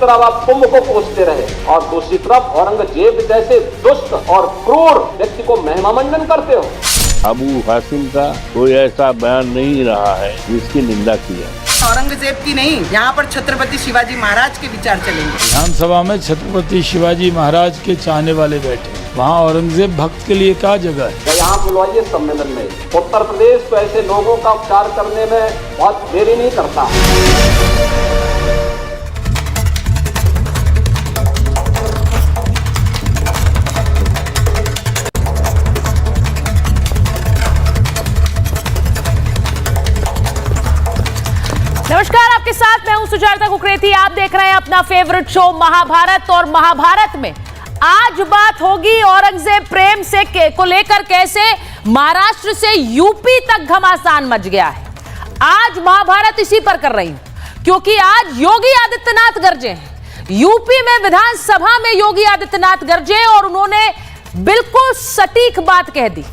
तरफ आप कुंभ को कोसते रहे और दूसरी तरफ औरंगजेब जैसे दुष्ट और क्रूर व्यक्ति को महिमा मंडन करते हो। अबू हासिम का कोई ऐसा बयान नहीं रहा है जिसकी निंदा की है। औरंगजेब की नहीं, यहाँ पर छत्रपति शिवाजी महाराज के विचार चलेंगे। विधानसभा में छत्रपति शिवाजी महाराज के चाहने वाले बैठे, वहाँ औरंगजेब भक्त के लिए क्या जगह है? यहाँ बुलवाइए सम्मेलन में। उत्तर प्रदेश तो ऐसे लोगों का उपचार करने में बहुत देरी नहीं करता। नमस्कार, आपके साथ मैं हूं सुजाता कुकरेती। आप देख रहे हैं अपना फेवरेट शो महाभारत। और महाभारत में आज बात होगी औरंगजेब प्रेम से को लेकर कैसे महाराष्ट्र से यूपी तक घमासान मच गया है। आज महाभारत इसी पर कर रही हूं क्योंकि आज योगी आदित्यनाथ गरजे हैं। यूपी में विधानसभा में योगी आदित्यनाथ गरजे और उन्होंने बिल्कुल सटीक बात कह दी।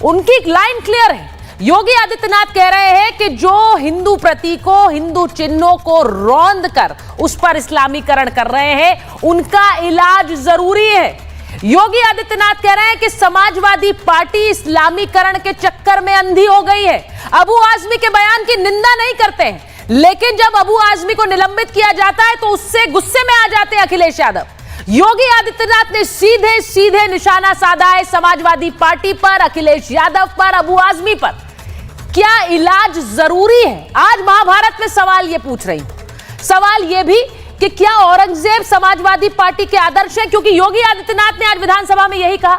उनकी लाइन क्लियर है। योगी आदित्यनाथ कह रहे हैं कि जो हिंदू प्रतीकों, हिंदू चिन्हों को रौंद कर उस पर इस्लामीकरण कर रहे हैं, उनका इलाज जरूरी है। योगी आदित्यनाथ कह रहे हैं कि समाजवादी पार्टी इस्लामीकरण के चक्कर में अंधी हो गई है। अबू आजमी के बयान की निंदा नहीं करते हैं, लेकिन जब अबू आजमी को निलंबित किया जाता है तो उससे गुस्से में आ जाते हैं अखिलेश यादव। योगी आदित्यनाथ ने सीधे सीधे निशाना साधा है समाजवादी पार्टी पर, अखिलेश यादव पर, अबू आजमी पर। क्या इलाज जरूरी है? आज महाभारत में सवाल यह पूछ रही हूं। सवाल यह भी कि क्या औरंगजेब समाजवादी पार्टी के आदर्श हैं? क्योंकि योगी आदित्यनाथ ने आज विधानसभा में यही कहा।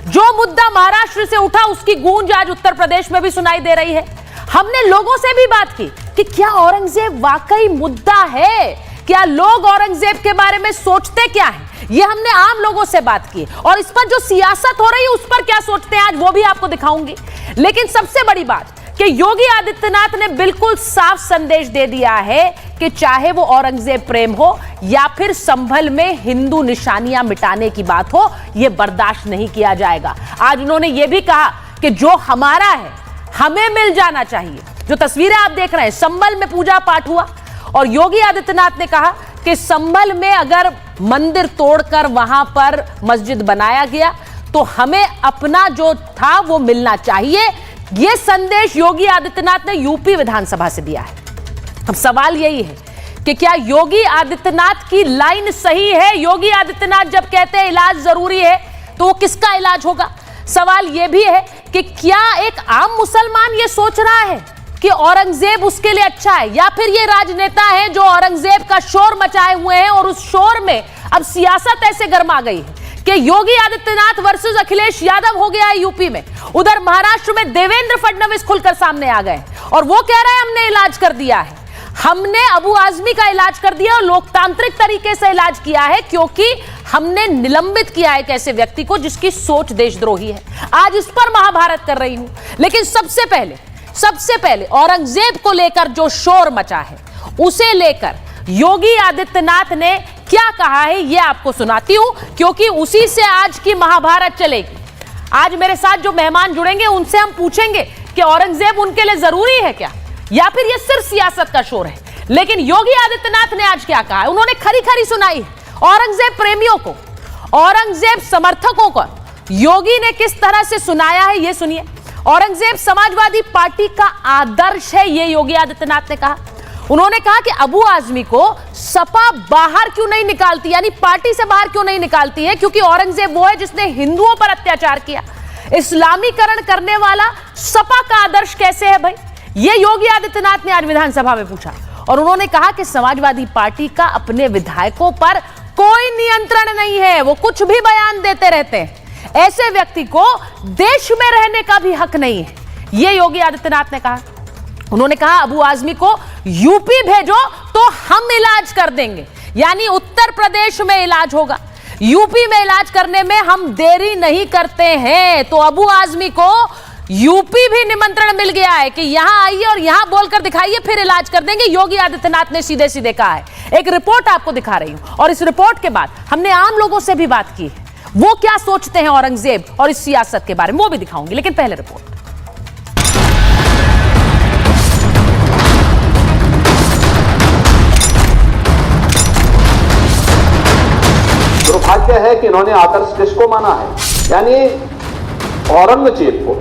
जो मुद्दा महाराष्ट्र से उठा उसकी गूंज आज उत्तर प्रदेश में भी सुनाई दे रही है। हमने लोगों से भी बात की कि क्या औरंगजेब वाकई मुद्दा है? क्या लोग औरंगजेब के बारे में सोचते क्या है? ये हमने आम लोगों से बात की और इस पर जो सियासत हो रही है उस पर क्या सोचते हैं आज वो भी आपको दिखाऊंगी। लेकिन सबसे बड़ी बात कि योगी आदित्यनाथ ने बिल्कुल साफ संदेश दे दिया है कि चाहे वो औरंगजेब प्रेम हो या फिर संभल में हिंदू निशानियां मिटाने की बात हो, यह बर्दाश्त नहीं किया जाएगा। आज उन्होंने यह भी कहा कि जो हमारा है हमें मिल जाना चाहिए। जो तस्वीरें आप देख रहे हैं, संभल में पूजा पाठ हुआ और योगी आदित्यनाथ ने कहा कि संभल में अगर मंदिर तोड़कर वहां पर मस्जिद बनाया गया तो हमें अपना जो था वो मिलना चाहिए। यह संदेश योगी आदित्यनाथ ने यूपी विधानसभा से दिया है। अब सवाल यही है कि क्या योगी आदित्यनाथ की लाइन सही है? योगी आदित्यनाथ जब कहते हैं इलाज जरूरी है तो वो किसका इलाज होगा? सवाल यह भी है कि क्या एक आम मुसलमान यह सोच रहा है कि औरंगजेब उसके लिए अच्छा है, या फिर ये राजनेता है जो औरंगजेब का शोर मचाए हुए हैं और उस शोर में अब सियासत ऐसे गर्मा गई है कि योगी आदित्यनाथ वर्सेस अखिलेश यादव हो गया है यूपी में। उधर महाराष्ट्र में देवेंद्र फडणवीस खुलकर सामने आ गए और वो कह रहे हैं हमने इलाज कर दिया है, हमने अबू आजमी का इलाज कर दिया और लोकतांत्रिक तरीके से इलाज किया है क्योंकि हमने निलंबित किया है एक ऐसे व्यक्ति को जिसकी सोच देशद्रोही है। आज इस पर महाभारत कर रही हूं। लेकिन सबसे पहले औरंगजेब को लेकर जो शोर मचा है उसे लेकर योगी आदित्यनाथ ने क्या कहा है यह आपको सुनाती हूं क्योंकि उसी से आज की महाभारत चलेगी। आज मेरे साथ जो मेहमान जुड़ेंगे उनसे हम पूछेंगे कि औरंगजेब उनके लिए जरूरी है क्या, या फिर यह सिर्फ सियासत का शोर है। लेकिन योगी आदित्यनाथ ने आज क्या कहा है? उन्होंने खरी खरी सुनाई है औरंगजेब प्रेमियों को, औरंगजेब समर्थकों को योगी ने किस तरह से सुनाया है यह सुनिए। औरंगजेब समाजवादी पार्टी का आदर्श है, यह योगी आदित्यनाथ ने कहा। उन्होंने कहा कि अबू आजमी को सपा बाहर क्यों नहीं निकालती, यानी पार्टी से बाहर क्यों नहीं निकालती है, क्योंकि औरंगजेब वो है जिसने हिंदुओं पर अत्याचार किया। इस्लामीकरण करने वाला सपा का आदर्श कैसे है भाई? ये योगी आदित्यनाथ ने आज विधानसभा में पूछा और उन्होंने कहा कि समाजवादी पार्टी का अपने विधायकों पर कोई नियंत्रण नहीं है, वो कुछ भी बयान देते रहते हैं। ऐसे व्यक्ति को देश में रहने का भी हक नहीं है, यह योगी आदित्यनाथ ने कहा। उन्होंने कहा अबू आजमी को यूपी भेजो तो हम इलाज कर देंगे, यानी उत्तर प्रदेश में इलाज होगा, यूपी में इलाज करने में हम देरी नहीं करते हैं। तो अबू आजमी को यूपी भी निमंत्रण मिल गया है कि यहां आइए और यहां बोलकर दिखाइए, फिर इलाज कर देंगे। योगी आदित्यनाथ ने सीधे सीधे कहा है। एक रिपोर्ट आपको दिखा रही हूं और इस रिपोर्ट के बाद हमने आम लोगों से भी बात की है, वो क्या सोचते हैं औरंगजेब और इस सियासत के बारे में, वो भी दिखाऊंगी। लेकिन पहले रिपोर्ट। दुर्भाग्य है कि इन्होंने आदर्श किसको माना है, यानी औरंगजेब को,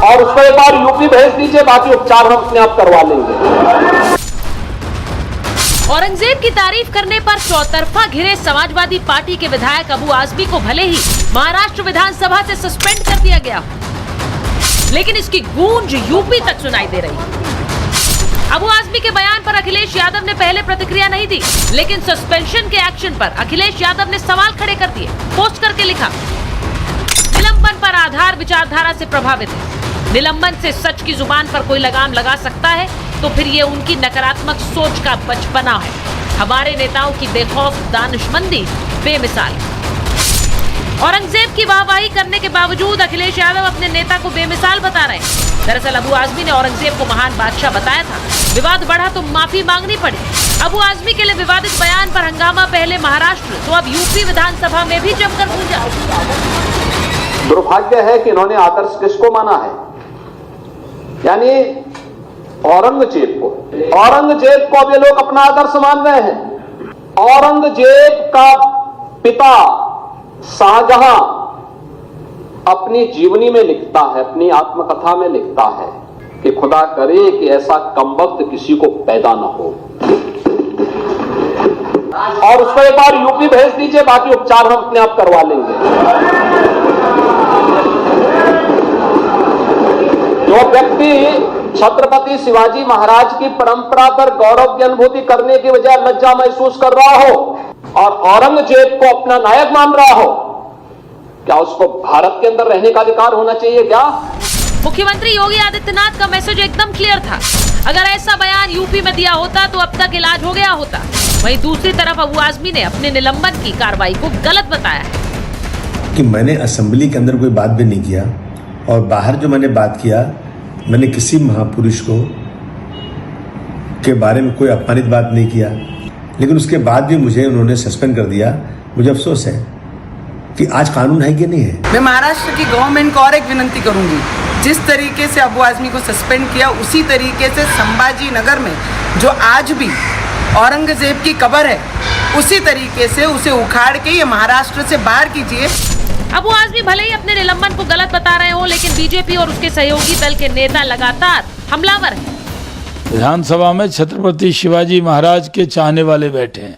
और उसको एक बार यूपी भेज दीजिए, बाकी उपचार हम अपने आप करवा लेंगे। औरंगजेब की तारीफ करने पर चौतरफा घिरे समाजवादी पार्टी के विधायक अबू आजमी को भले ही महाराष्ट्र विधानसभा से सस्पेंड कर दिया गया, लेकिन इसकी गूंज यूपी तक सुनाई दे रही है। अबू आजमी के बयान पर अखिलेश यादव ने पहले प्रतिक्रिया नहीं दी, लेकिन सस्पेंशन के एक्शन पर अखिलेश यादव ने सवाल खड़े कर दिए। पोस्ट करके लिखा, निलंबन पर आधार विचारधारा से प्रभावित है। निलंबन से सच की जुबान पर कोई लगाम लगा सकता है तो फिर ये उनकी नकारात्मक सोच का बचपना है। हमारे नेताओं की बेखौफ दानिशमंदी बेमिसाल। औरंगजेब की वाहवाही करने के बावजूद अखिलेश यादव अपने नेता को बेमिसाल बता रहे हैं। दरअसल अबू आजमी ने औरंगजेब को महान बादशाह बताया था। विवाद बढ़ा तो माफी मांगनी पड़ी। अबू आजमी के लिए विवादित बयान पर हंगामा पहले महाराष्ट्र तो अब यूपी विधानसभा में भी जमकर गूंजा। दुर्भाग्य है कि इन्होंने आदर्श किसको माना है, यानी औरंगजेब को। औरंगजेब को अब ये लोग अपना आदर्श मान रहे हैं। औरंगजेब का पिता शाहजहां अपनी जीवनी में लिखता है, अपनी आत्मकथा में लिखता है कि खुदा करे कि ऐसा कमबख्त किसी को पैदा न हो, और उसको एक बार यूपी भेज दीजिए, बाकी उपचार हम अपने आप करवा लेंगे। जो व्यक्ति छत्रपति शिवाजी महाराज की परंपरा पर गौरव की अनुभूति करने की बजाय लज्जा महसूस कर रहा हो और औरंगजेब को अपना नायक मान रहा हो, क्या उसको भारत के अंदर रहने का अधिकार होना चाहिए क्या? मुख्यमंत्री योगी आदित्यनाथ का मैसेज एकदम क्लियर था। अगर ऐसा बयान यूपी में दिया होता तो अब तक इलाज हो गया होता। वहीं दूसरी तरफ अबू आजमी ने अपने निलंबन की कार्रवाई को गलत बताया है कि मैंने असेंबली के अंदर कोई बात भी नहीं किया और बाहर जो मैंने बात किया, मैंने किसी महापुरुष को के बारे में कोई अपमानित बात नहीं किया, लेकिन उसके बाद भी मुझे उन्होंने सस्पेंड कर दिया। मुझे अफसोस है कि आज कानून है कि नहीं है। मैं महाराष्ट्र की गवर्नमेंट को और एक विनती करूंगी, जिस तरीके से अबू आजमी को सस्पेंड किया उसी तरीके से संभाजी नगर में जो आज भी औरंगजेब की कब्र है, उसी तरीके से उसे उखाड़ के ये महाराष्ट्र से बाहर कीजिए। अबू आजमी भले ही अपने निलंबन को गलत बता रहे हो, लेकिन बीजेपी और उसके सहयोगी दल के नेता लगातार हमलावर हैं। विधानसभा में छत्रपति शिवाजी महाराज के चाहने वाले बैठे हैं,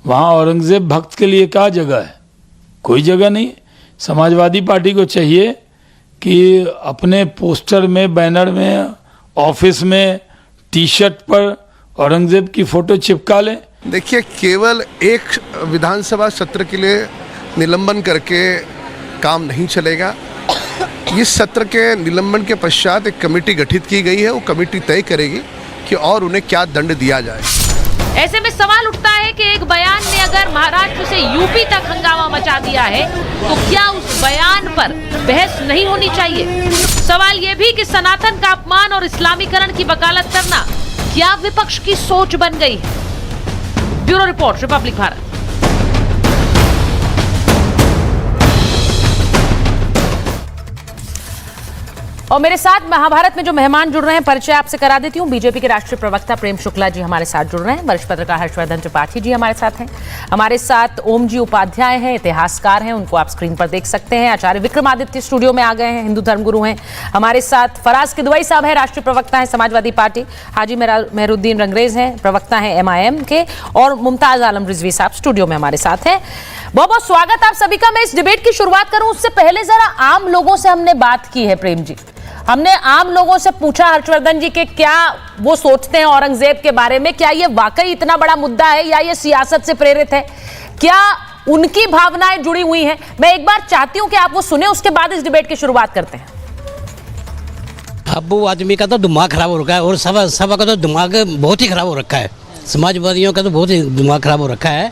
वहाँ औरंगजेब भक्त के लिए क्या जगह है? कोई जगह नहीं। समाजवादी पार्टी को चाहिए कि अपने पोस्टर में, बैनर में, ऑफिस में, टी शर्ट पर औरंगजेब की फोटो चिपका लें। देखिए, केवल एक विधानसभा सत्र के लिए निलंबन करके काम नहीं चलेगा। इस सत्र के निलंबन के पश्चात एक कमेटी गठित की गई है, वो कमेटी तय करेगी कि और उन्हें क्या दंड दिया जाए। ऐसे में सवाल उठता है कि एक बयान ने अगर महाराष्ट्र से यूपी तक हंगामा मचा दिया है तो क्या उस बयान पर बहस नहीं होनी चाहिए? सवाल यह भी कि सनातन का अपमान और इस्लामीकरण की वकालत करना क्या विपक्ष की सोच बन गई है? Bureau report, Republic Bharat. और मेरे साथ महाभारत में जो मेहमान जुड़ रहे हैं, परिचय आपसे करा देती हूँ। बीजेपी के राष्ट्रीय प्रवक्ता प्रेम शुक्ला जी हमारे साथ जुड़ रहे हैं। वरिष्ठ पत्रकार हर्षवर्धन त्रिपाठी जी हमारे साथ हैं। हमारे साथ ओम जी उपाध्याय हैं, इतिहासकार हैं, उनको आप स्क्रीन पर देख सकते हैं। आचार्य विक्रमादित्य स्टूडियो में आ गए हैं, हिंदू धर्मगुरु हैं। हमारे साथ फराज किदवई साहब है, राष्ट्रीय प्रवक्ता है समाजवादी पार्टी। हाजी मेहरुद्दीन रंगरेज हैं, प्रवक्ता हैं MIM के। और मुमताज आलम रिजवी साहब स्टूडियो में हमारे साथ हैं। बहुत बहुत स्वागत आप सभी का। मैं इस डिबेट की शुरुआत करूं उससे पहले जरा आम लोगों से हमने बात की है। प्रेम जी, हमने आम लोगों से पूछा हर्षवर्धन जी के क्या वो सोचते हैं औरंगजेब के बारे में, क्या ये वाकई इतना बड़ा मुद्दा है या ये सियासत से प्रेरित है, क्या उनकी भावनाएं जुड़ी हुई हैं। मैं एक बार चाहती हूं कि आप वो सुने, उसके बाद इस डिबेट की शुरुआत करते हैं। अबू आदमी का तो दिमाग खराब हो रखा है और सभा का तो दिमाग बहुत ही खराब हो रखा है। समाजवादियों का तो बहुत ही दिमाग खराब हो रखा है,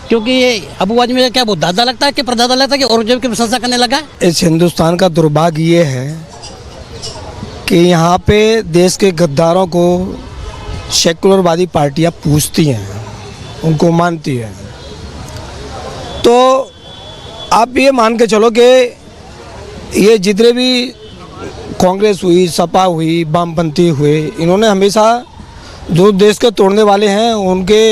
क्योंकि ये अबू आदमी का क्या वो दादा लगता है कि परदादा लगता है कि औरंगजेब की प्रशंसा करने लगा है। इस हिंदुस्तान का दुर्भाग्य ये है कि यहाँ पे देश के गद्दारों को सेकुलरवादी पार्टियाँ पूछती हैं, उनको मानती हैं। तो आप ये मान के चलो कि ये जितने भी कांग्रेस हुई, सपा हुई, वामपंथी हुए, इन्होंने हमेशा जो देश के तोड़ने वाले हैं उनके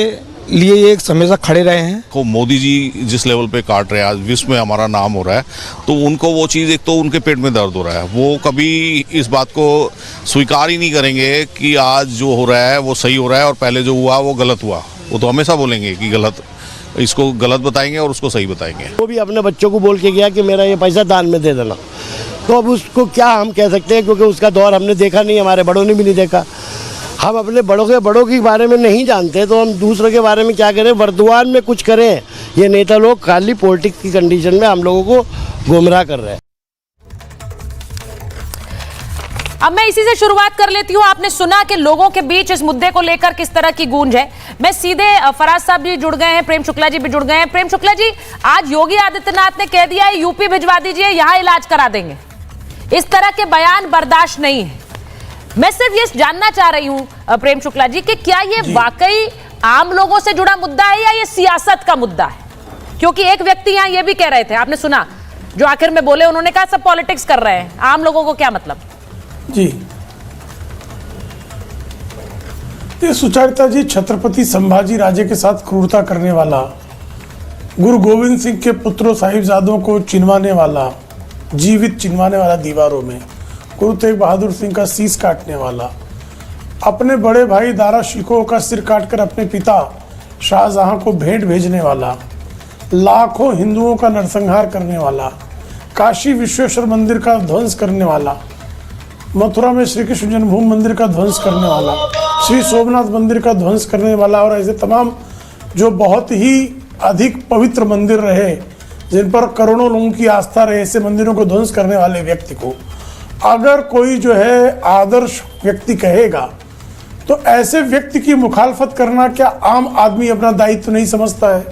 लिए ये हमेशा खड़े रहे हैं। को मोदी जी जिस लेवल पे काट रहे हैं, आज विश्व में हमारा नाम हो रहा है, तो उनको वो चीज़, एक तो उनके पेट में दर्द हो रहा है, वो कभी इस बात को स्वीकार ही नहीं करेंगे कि आज जो हो रहा है वो सही हो रहा है और पहले जो हुआ वो गलत हुआ। वो तो हमेशा बोलेंगे कि गलत, इसको गलत बताएंगे और उसको सही बताएंगे। वो भी अपने बच्चों को बोल के गया कि मेरा ये पैसा दान में दे देना, तो अब उसको क्या हम कह सकते हैं, क्योंकि उसका दौर हमने देखा नहीं, हमारे बड़ों ने भी नहीं देखा। हम अपने बड़ों के बारे में नहीं जानते, तो हम दूसरों के बारे में क्या करें, वर्तमान में कुछ करें। ये नेता लोग खाली पॉलिटिक्स की कंडीशन में हम लोगों को गुमराह कर रहे हैं। अब मैं इसी से शुरुआत कर लेती हूं। आपने सुना कि लोगों के बीच इस मुद्दे को लेकर किस तरह की गूंज है। मैं सीधे फराज साहब भी जुड़ गए हैं, प्रेम शुक्ला जी भी जुड़ गए हैं। प्रेम शुक्ला जी, आज योगी आदित्यनाथ ने कह दिया है यूपी भिजवा दीजिए, यहां इलाज करा देंगे। इस तरह के बयान बर्दाश्त नहीं है। मैं सिर्फ ये जानना चाह रही हूं प्रेम शुक्ला जी कि क्या ये वाकई आम लोगों से जुड़ा मुद्दा है या ये सियासत का मुद्दा है? क्योंकि एक व्यक्ति यहां ये भी कह रहे थे, आपने सुना, जो आखिर में बोले, उन्होंने कहा सब पॉलिटिक्स कर रहे हैं, आम लोगों को क्या मतलब? जी, ये सुचरिता जी छत्रपति संभाजी राजे के साथ क्रूरता करने वाला, गुरु गोविंद सिंह के पुत्रों साहिबजादों को चिनवाने वाला, जीवित चिनवाने वाला दीवारों में, गुरु तेग बहादुर सिंह का शीश काटने वाला, अपने बड़े भाई दारा शिकोह का सिर काटकर अपने पिता शाहजहां को भेंट भेजने वाला, लाखों हिंदुओं का नरसंहार करने वाला, काशी विश्वेश्वर मंदिर का ध्वंस करने वाला, मथुरा में श्री कृष्ण जन्मभूमि मंदिर का ध्वंस करने वाला, श्री सोमनाथ मंदिर का ध्वंस करने वाला, और ऐसे तमाम जो बहुत ही अधिक पवित्र मंदिर रहे, जिन पर करोड़ों लोगों की आस्था रहे, ऐसे मंदिरों को ध्वंस करने वाले व्यक्ति को अगर कोई जो है आदर्श व्यक्ति कहेगा, तो ऐसे व्यक्ति की मुखालफत करना क्या आम आदमी अपना दायित्व नहीं समझता है?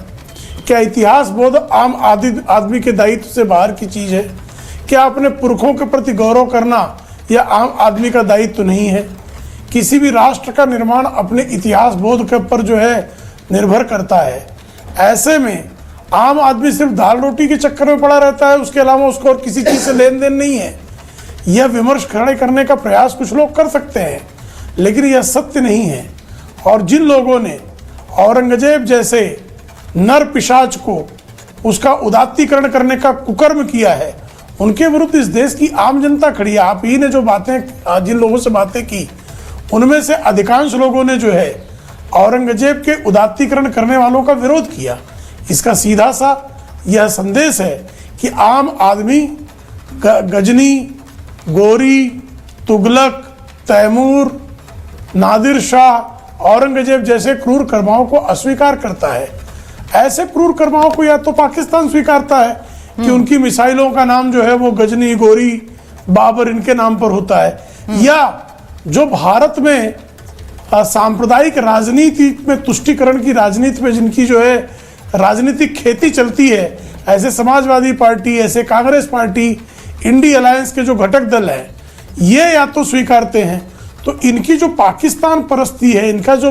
क्या इतिहास बोध आम आदमी के दायित्व से बाहर की चीज़ है? क्या अपने पुरखों के प्रति गौरव करना यह आम आदमी का दायित्व नहीं है? किसी भी राष्ट्र का निर्माण अपने इतिहास बोध के ऊपर जो है निर्भर करता है। ऐसे में आम आदमी सिर्फ दाल रोटी के चक्कर में पड़ा रहता है, उसके अलावा उसको और किसी चीज़ से लेन देन नहीं है। यह विमर्श खड़े करने का प्रयास कुछ लोग कर सकते हैं, लेकिन यह सत्य नहीं है। और जिन लोगों ने औरंगजेब जैसे नर पिशाच को उसका उदात्तीकरण करने का कुकर्म किया है, उनके विरुद्ध इस देश की आम जनता खड़ी है। आप ही ने जो बातें, जिन लोगों से बातें की, उनमें से अधिकांश लोगों ने जो है औरंगजेब के उदात्तीकरण करने वालों का विरोध किया। इसका सीधा सा यह संदेश है कि आम आदमी गजनी, गोरी, तुगलक, तैमूर, नादिर शाह, औरंगजेब जैसे क्रूर कर्माओं को अस्वीकार करता है। ऐसे क्रूर कर्माओं को या तो पाकिस्तान स्वीकारता है कि उनकी मिसाइलों का नाम जो है वो गजनी, गोरी, बाबर इनके नाम पर होता है, या जो भारत में सांप्रदायिक राजनीति में, तुष्टिकरण की राजनीति में जिनकी जो है राजनीतिक खेती चलती है, ऐसे समाजवादी पार्टी, ऐसे कांग्रेस पार्टी, इंडी अलायंस के जो घटक दल हैं, ये या तो स्वीकारते हैं। तो इनकी जो पाकिस्तान परस्ती है, इनका जो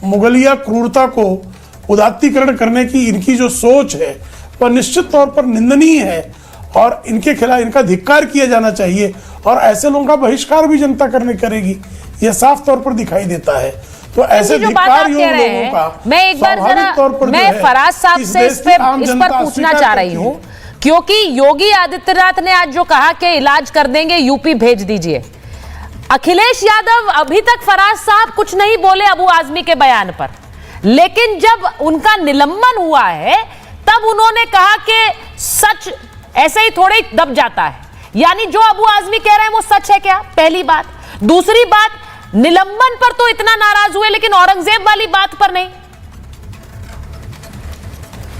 मुगलिया क्रूरता को उदात्तीकरण करने की इनकी जो सोच है, वह निश्चित तौर पर निंदनीय है और इनके खिलाफ इनका धिक्कार किया जाना चाहिए। और ऐसे लोगों का बहिष्कार भी जनता करेगी, यह साफ तौर पर दिखाई देता है। तो ऐसे जो बात आप कह रहे हैं, मैं एक बार जरा मैं फराज साहब से इस पर पूछना चाह रही हूं, क्योंकि योगी आदित्यनाथ ने आज जो कहा कि इलाज कर देंगे, यूपी भेज दीजिए, अखिलेश यादव अभी तक फराज साहब कुछ नहीं बोले अबू आजमी के बयान पर, लेकिन जब उनका निलंबन हुआ है तब उन्होंने कहा कि सच ऐसे ही थोड़े ही दब जाता है। यानी जो अबू आजमी कह रहे हैं वो सच है क्या? पहली बात। दूसरी बात, निलंबन पर तो इतना नाराज हुए, लेकिन औरंगजेब वाली बात पर नहीं।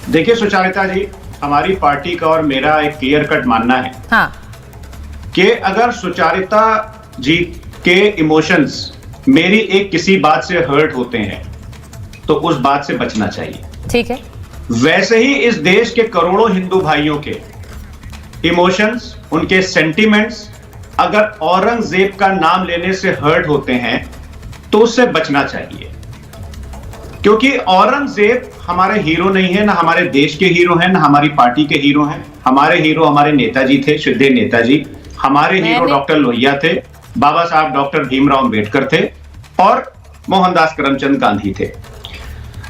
देखिए सुचारिता जी, हमारी पार्टी का और मेरा एक क्लियर कट मानना है, हाँ, कि अगर सुचारिता जी के इमोशंस मेरी एक किसी बात से हर्ट होते हैं तो उस बात से बचना चाहिए। ठीक है। वैसे ही इस देश के करोड़ों हिंदू भाइयों के इमोशंस, उनके सेंटिमेंट्स अगर औरंगजेब का नाम लेने से हर्ट होते हैं तो उससे बचना चाहिए, क्योंकि औरंगजेब हमारे हीरो नहीं है, ना हमारे देश के हीरो हैं, ना हमारी पार्टी के हीरो हैं। हमारे हीरो हमारे नेताजी थे, श्रद्धेय नेताजी। हमारे हीरो डॉक्टर लोहिया थे, बाबा साहब डॉक्टर भीमराव अंबेडकर थे। और मोहनदास करमचंद गांधी थे।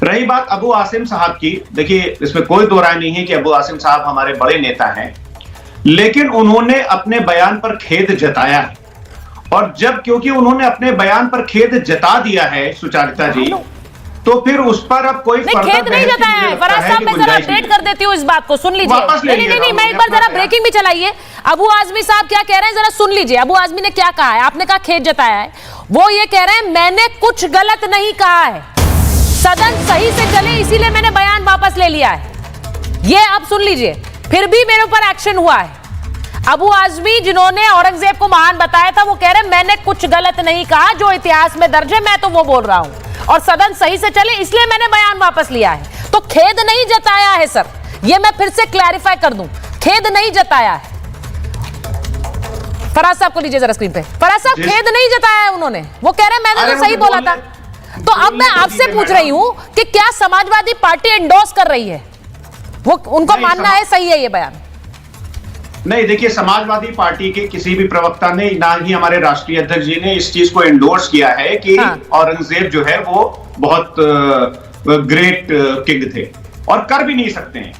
रही बात अबू आसिम साहब की, देखिए इसमें कोई दो राय नहीं है कि अबू आसिम साहब हमारे बड़े नेता हैं, लेकिन उन्होंने अपने बयान पर खेद जताया है, और जब क्योंकि उन्होंने अपने बयान पर खेद जता दिया है सुचारिता जी, तो फिर उस पर अब कोई खेद नहीं जताया है। फराज साहब, मैं जरा अपडेट कर देती हूँ इस बात को, सुन लीजिए। नहीं, मैं एक बार जरा ब्रेकिंग भी चलाइए। अबू आजमी साहब क्या कह रहे हैं, जरा सुन लीजिए। अबू आजमी ने क्या कहा है? आपने कहा खेद जताया है, वो ये कह रहे हैं मैंने कुछ गलत नहीं कहा है, सदन सही से चले इसीलिए मैंने बयान वापस ले लिया है। ये अब सुन लीजिए, फिर भी मेरे ऊपर एक्शन हुआ है। अबू आजमी जिन्होंने औरंगजेब को महान बताया था, वो कह रहे हैं मैंने कुछ गलत नहीं कहा, जो इतिहास में दर्ज है मैं तो वो बोल रहा हूं, और सदन सही से चले इसलिए मैंने बयान वापस लिया है। तो खेद नहीं जताया है सर, ये मैं फिर से क्लैरिफाई कर दूं, खेद नहीं जताया है। फराज साहब को लीजिए जरा स्क्रीन पे। फराज साहब, खेद नहीं जताया है उन्होंने, वो कह रहे हैं मैंने तो सही बोला था। तो अब मैं आपसे पूछ रही हूं कि क्या समाजवादी पार्टी एंडोर्स कर रही है? वो उनको मानना है सही है ये बयान? नहीं, देखिए समाजवादी पार्टी के किसी भी प्रवक्ता ने, ना ही हमारे राष्ट्रीय अध्यक्ष जी ने इस चीज को एंडोर्स किया है कि औरंगजेब जो है वो बहुत ग्रेट किंग थे, और कर भी नहीं सकते हैं,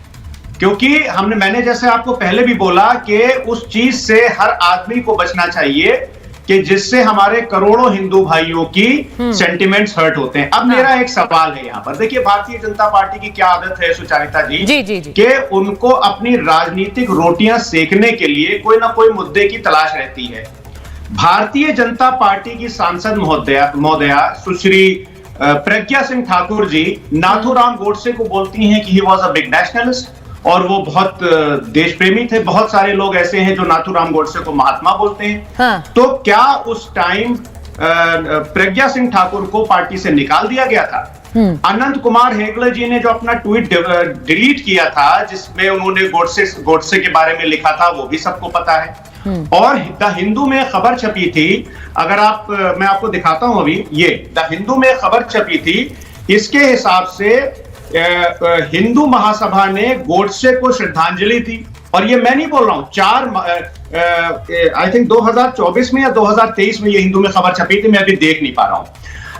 क्योंकि मैंने जैसे आपको पहले भी बोला कि उस चीज से हर आदमी को बचना चाहिए कि जिससे हमारे करोड़ों हिंदू भाइयों की सेंटिमेंट्स हर्ट होते हैं। अब मेरा एक सवाल है यहाँ पर, देखिए भारतीय जनता पार्टी की क्या आदत है सुचारिता जी, कि उनको अपनी राजनीतिक रोटियां सेकने के लिए कोई ना कोई मुद्दे की तलाश रहती है। भारतीय जनता पार्टी की सांसद महोदया सुश्री प्रज्ञा सिंह ठाकुर जी नाथूराम गोडसे को बोलती हैं कि he was a big nationalist, और वो बहुत देश प्रेमी थे। बहुत सारे लोग ऐसे हैं जो नाथूराम गोडसे को महात्मा बोलते हैं। तो क्या उस टाइम प्रज्ञा सिंह ठाकुर को पार्टी से निकाल दिया गया था? अनंत कुमार हेगड़े जी ने जो अपना ट्वीट डिलीट किया था, जिसमें उन्होंने गोडसे के बारे में लिखा था, वो भी सबको पता है। और द हिंदू में खबर छपी थी, अगर मैं आपको दिखाता हूं अभी, ये द हिंदू में खबर छपी थी। इसके हिसाब से हिंदू महासभा ने गोडसे को श्रद्धांजलि दी, और ये मैं नहीं बोल रहा हूं, आई थिंक 2024 में या 2023 में ये हिंदू में खबर छपी थी, मैं अभी देख नहीं पा रहा हूं।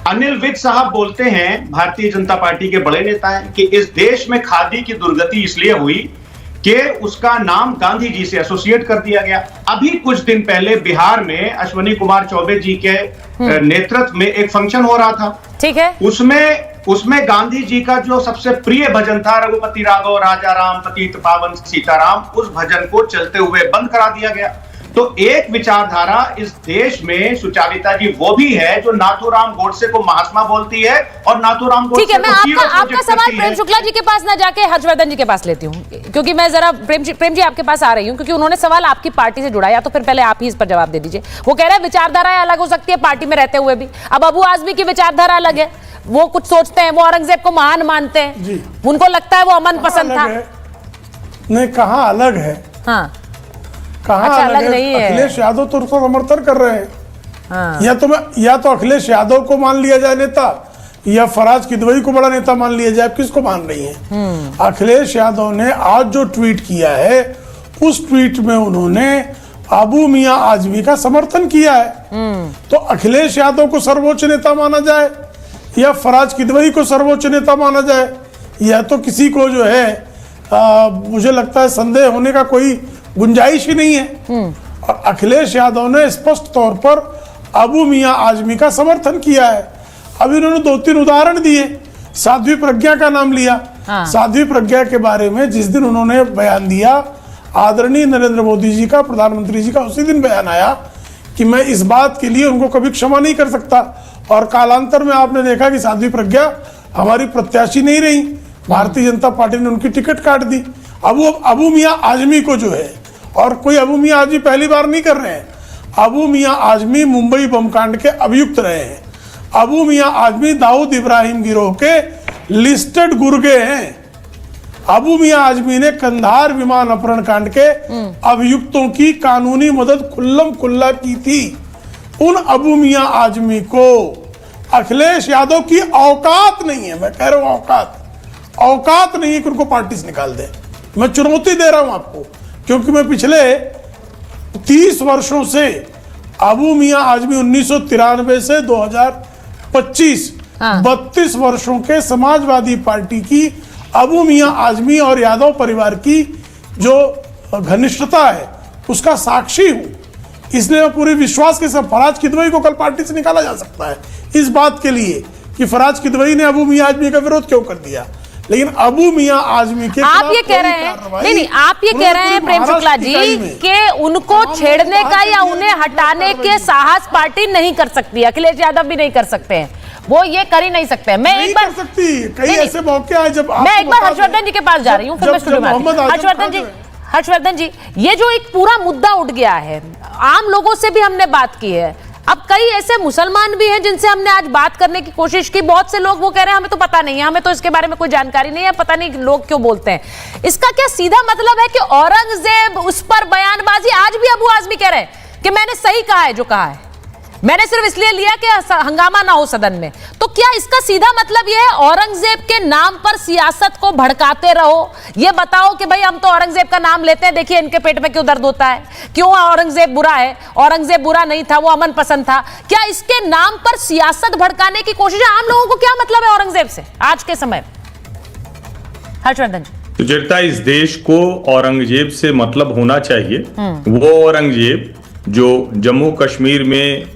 अनिल विज साहब बोलते हैं, भारतीय जनता पार्टी के बड़े नेता हैं, कि इस देश में खादी की दुर्गति इसलिए हुई कि उसका नाम गांधी जी से एसोसिएट कर दिया गया। अभी कुछ दिन पहले बिहार में अश्विनी कुमार चौबे जी के नेतृत्व में एक फंक्शन हो रहा था, ठीक है, उसमें गांधी जी का जो सबसे प्रिय भजन था, रघुपति राघव राजा राम पतित पावन सीताराम, उस भजन को चलते हुए बंद करा दिया गया। तो एक विचारधारा इस देश में सुचारिता जी वो भी है जो नाथूराम गोडसे को महात्मा बोलती है, और नाथूराम गोडसे, ठीक है, मैं आपका सवाल प्रेम शुक्ला जी के पास ना जाके हर्षवर्धन जी के पास लेती हूँ, क्योंकि मैं जरा प्रेम जी आपके पास आ रही हूँ, क्योंकि उन्होंने सवाल आपकी पार्टी से जुड़ा, या तो फिर पहले आप ही इस पर जवाब दे दीजिए। वो कह रहे हैं विचारधाराएं अलग हो सकती है पार्टी में रहते हुए भी। अब अबू आजमी की विचारधारा अलग है, वो कुछ सोचते हैं, वो औरंगजेब को महान मानते हैं, उनको लगता है वो अमन पसंद था। नहीं, कहाँ अलग है? हाँ, कहाँ अच्छा, अलग नहीं है? अखिलेश यादव तो उसका समर्थन कर रहे हैं। या तो अखिलेश यादव को मान लिया जाए नेता, या फराज किदवई को बड़ा नेता मान लिया जाए। किसको मान रही है? अखिलेश यादव ने आज जो ट्वीट किया है, उस ट्वीट में उन्होंने अबू मियां आजमी का समर्थन किया है। तो अखिलेश यादव को सर्वोच्च नेता माना जाए, या फराज किदवई को सर्वोच्च नेता माना जाए, या तो किसी को जो है मुझे लगता है संदेह होने का कोई गुंजाइश ही नहीं है। और अखिलेश यादव ने स्पष्ट तौर पर अबू मियां आजमी का समर्थन किया है। अभी उन्होंने 2-3 उदाहरण दिए, साध्वी प्रज्ञा का नाम लिया। साध्वी प्रज्ञा के बारे में जिस दिन उन्होंने बयान दिया, आदरणीय नरेंद्र मोदी जी का, प्रधानमंत्री जी का, उसी दिन बयान आया कि मैं इस बात के लिए उनको कभी क्षमा नहीं कर सकता। और कालांतर में आपने देखा कि साध्वी प्रज्ञा हमारी प्रत्याशी नहीं रही, भारतीय जनता पार्टी ने उनकी टिकट काट दी। अब वो अबू मियां आजमी को जो है, और कोई अबू मियां आजमी पहली बार नहीं कर रहे हैं, अबू मियां आजमी मुंबई बम कांड के अभियुक्त रहे हैं। अबू मियां आजमी दाऊद इब्राहिम गिरोह के लिस्टेड गुर्गे हैं। अबू मियां आजमी ने कंधार विमान अपहरण कांड के अभियुक्तों की कानूनी मदद खुल्लम खुल्ला की थी। उन अबू मियां आजमी को अखिलेश यादव की औकात नहीं है, मैं कह रहा हूं औकात नहीं है कि उनको पार्टी से निकाल दे। मैं चुनौती दे रहा हूं आपको, क्योंकि मैं पिछले 30 वर्षों से अबू मियां आजमी 1993 से 2025 32 वर्षों के समाजवादी पार्टी की अबू मियां आजमी और यादव परिवार की जो घनिष्ठता है उसका साक्षी हूं। इसलिए मैं पूरे विश्वास के साथ फराज किदवई को कल पार्टी से निकाला जा सकता है इस बात के लिए कि फराज किदवई ने अबू मियां आजमी का विरोध क्यों कर दिया, लेकिन अबू मियां आजमी के आप ये कह रहे हैं, नहीं आप ये कह रहे हैं प्रेम शुक्ला जी कि उनको छेड़ने का या उन्हें हटाने के साहस पार्टी नहीं कर सकती, अखिलेश यादव भी नहीं कर सकते हैं, वो ये कर ही नहीं सकते हैं। मैं एक बार कई ऐसे मौके आए जब मैं एक बार हर्षवर्धन जी के पास जा रही हूँ, फिर मैं स्टूडियो में आती हूं। हर्षवर्धन जी, ये जो एक पूरा मुद्दा उठ गया है, आम लोगों से भी हमने बात की है, अब कई ऐसे मुसलमान भी हैं जिनसे हमने आज बात करने की कोशिश की, बहुत से लोग वो कह रहे हैं हमें तो पता नहीं है, हमें तो इसके बारे में कोई जानकारी नहीं है, पता नहीं लोग क्यों बोलते हैं। इसका क्या सीधा मतलब है कि औरंगजेब उस पर बयानबाजी, आज भी अबू आजमी कह रहे हैं कि मैंने सही कहा है जो कहा है, मैंने सिर्फ इसलिए लिया कि हंगामा ना हो सदन में, तो क्या इसका सीधा मतलब यह है औरंगजेब के नाम पर सियासत को भड़काते रहो, ये बताओ कि भाई हम तो औरंगजेब का नाम लेते हैं, देखिए इनके पेट में क्यों दर्द होता है, क्यों औरंगजेब बुरा है, औरंगजेब बुरा नहीं था, वो अमन पसंद था, क्या इसके नाम पर सियासत भड़काने की कोशिश है? आम लोगों को क्या मतलब है औरंगजेब से आज के समय? हर्षवर्धन जी, सुचरिता, इस देश को औरंगजेब से मतलब होना चाहिए। वो औरंगजेब जो जम्मू कश्मीर में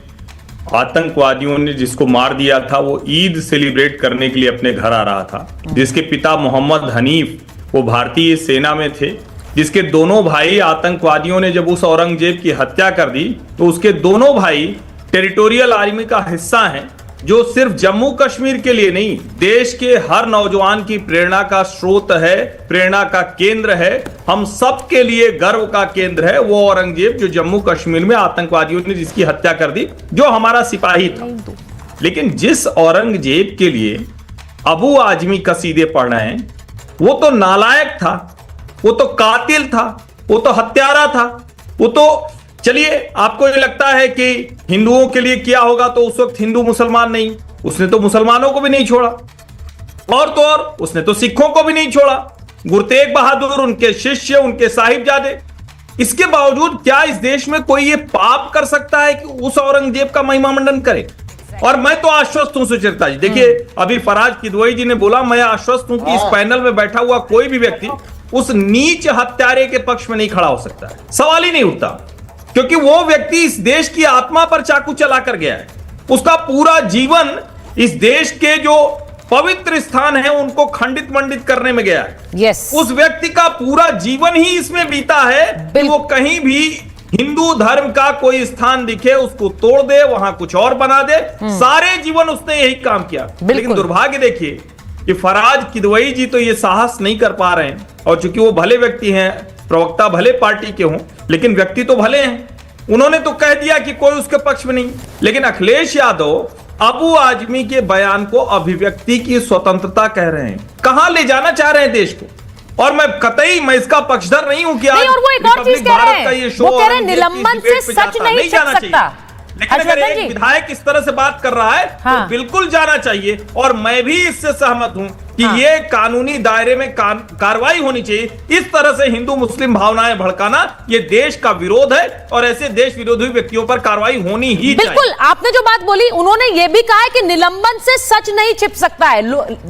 आतंकवादियों ने जिसको मार दिया था, वो ईद सेलिब्रेट करने के लिए अपने घर आ रहा था, जिसके पिता मोहम्मद हनीफ वो भारतीय सेना में थे, जिसके दोनों भाई आतंकवादियों ने जब उस औरंगजेब की हत्या कर दी तो उसके दोनों भाई टेरिटोरियल आर्मी का हिस्सा हैं, जो सिर्फ जम्मू कश्मीर के लिए नहीं, देश के हर नौजवान की प्रेरणा का स्रोत है, प्रेरणा का केंद्र है, हम सब के लिए गर्व का केंद्र है वो औरंगजेब जो जम्मू कश्मीर में आतंकवादियों ने जिसकी हत्या कर दी, जो हमारा सिपाही था। लेकिन जिस औरंगजेब के लिए अबू आजमी कसीदे पढ़ रहे हैं, वो तो नालायक था, वो तो कातिल था, वो तो हत्यारा था, वो तो, चलिए आपको ये लगता है कि हिंदुओं के लिए किया होगा तो उस वक्त हिंदू मुसलमान नहीं, उसने तो मुसलमानों को भी नहीं छोड़ा, और तो और उसने तो सिखों को भी नहीं छोड़ा, गुरतेग बहादुर, उनके शिष्य, उनके साहिबजादे। इसके बावजूद क्या इस देश में कोई ये पाप कर सकता है कि उस औरंगजेब का महिमा मंडन करे? और मैं तो आश्वस्त हूं सुचरिता जी, देखिए अभी फराज किदवई जी ने बोला, मैं आश्वस्त हूं कि इस पैनल में बैठा हुआ कोई भी व्यक्ति उस नीच हत्यारे के पक्ष में नहीं खड़ा हो सकता है, सवाल ही नहीं उठता, क्योंकि वो व्यक्ति इस देश की आत्मा पर चाकू चला कर गया है, उसका पूरा जीवन इस देश के जो पवित्र स्थान है उनको खंडित मंडित करने में गया है। उस व्यक्ति का पूरा जीवन ही इसमें बीता है कि वो कहीं भी हिंदू धर्म का कोई स्थान दिखे उसको तोड़ दे, वहां कुछ और बना दे, सारे जीवन उसने यही काम किया। लेकिन दुर्भाग्य देखिए कि फराज किदवई जी तो ये साहस नहीं कर पा रहे हैं, और चूंकि वो भले व्यक्ति हैं, प्रवक्ता भले पार्टी के हों, लेकिन व्यक्ति तो भले हैं, उन्होंने तो कह दिया कि कोई उसके पक्ष में नहीं। लेकिन अखिलेश यादव अबू आजमी के बयान को अभिव्यक्ति की स्वतंत्रता कह रहे हैं, कहां ले जाना चाह रहे हैं देश को? और मैं इसका पक्षधर नहीं हूं कि आज और वो एक और चीज कह रहे हैं, वो कह रहे हैं निलंबन से सच नहीं छिप सकता। लेकिन अगर एक विधायक इस तरह से बात कर रहा है तो बिल्कुल जाना चाहिए, और मैं भी इससे सहमत हूं कि ये कानूनी दायरे में कार्रवाई होनी चाहिए। इस तरह से हिंदू मुस्लिम भावनाएं भड़काना ये देश का विरोध है, और ऐसे देश विरोधी व्यक्तियों पर कार्रवाई होनी ही चाहिए। बिल्कुल, आपने जो बात बोली, उन्होंने ये भी कहा है कि निलंबन से सच नहीं छिप सकता है,